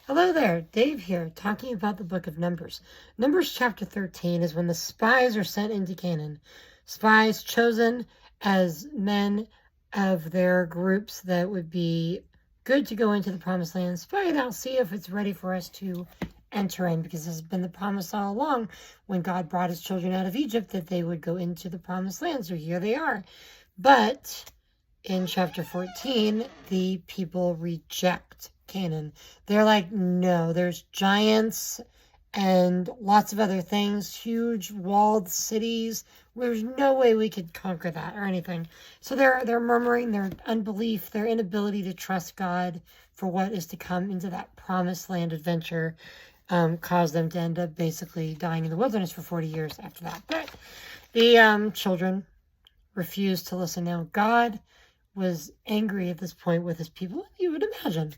Hello there, Dave here, talking about the book of Numbers. Numbers chapter 13 is when the spies are sent into Canaan. Spies chosen as men of their groups that would be good to go into the promised land, spy it out, see if it's ready for us to enter in, because this has been the promise all along when God brought his children out of Egypt that they would go into the promised land. So here they are. But in chapter 14, the people reject Canaan. They're like, no, there's giants and lots of other things, huge walled cities. There's no way we could conquer that or anything. So they're murmuring their unbelief, their inability to trust God for what is to come into that promised land adventure, caused them to end up basically dying in the wilderness for 40 years after that. But the children refused to listen. Now, God was angry at this point with his people, you would imagine.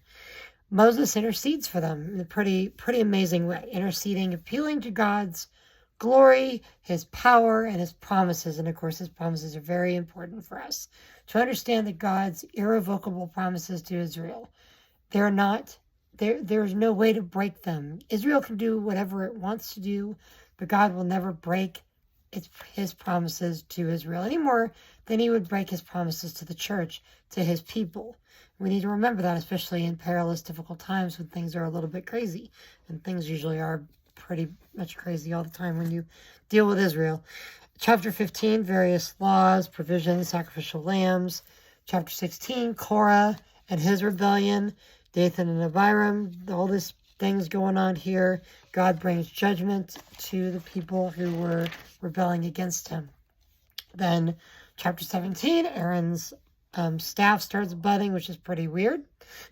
Moses intercedes for them in a pretty amazing way, interceding, appealing to God's glory, his power, and his promises. And of course, his promises are very important for us to understand that God's irrevocable promises to Israel, they're not, there's no way to break them. Israel can do whatever it wants to do, but God will never break his promises to Israel any more than he would break his promises to the church, to his people. We need to remember that, especially in perilous, difficult times when things are a little bit crazy. And things usually are pretty much crazy all the time when you deal with Israel. Chapter 15, various laws, provisions, sacrificial lambs. Chapter 16, Korah and his rebellion. Dathan and Abiram, all these things going on here. God brings judgment to the people who were rebelling against him. Then chapter 17, Aaron's staff starts budding, which is pretty weird.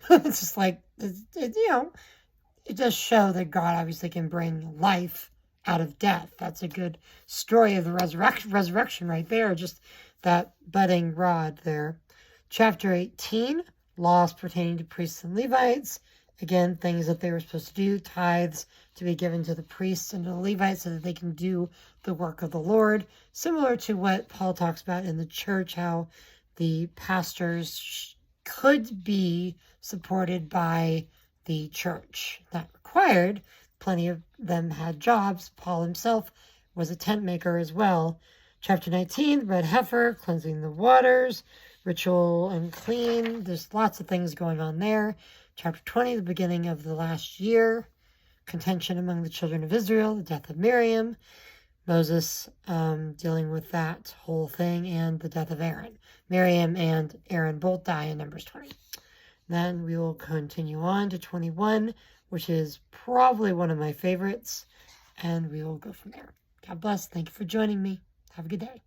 It's just like, it does show that God obviously can bring life out of death. That's a good story of the resurrection right there, just that budding rod there. Chapter 18, laws pertaining to priests and Levites. Again, things that they were supposed to do, tithes to be given to the priests and to the Levites so that they can do the work of the Lord. Similar to what Paul talks about in the church, how the pastors could be supported by the church. Not required. Plenty of them had jobs. Paul himself was a tent maker as well. Chapter 19, red heifer, cleansing the waters, ritual unclean. There's lots of things going on there. Chapter 20, the beginning of the last year, contention among the children of Israel, the death of Miriam, Moses dealing with that whole thing, and the death of Aaron. Miriam and Aaron both die in Numbers 20. Then we will continue on to 21, which is probably one of my favorites, and we will go from there. God bless. Thank you for joining me. Have a good day.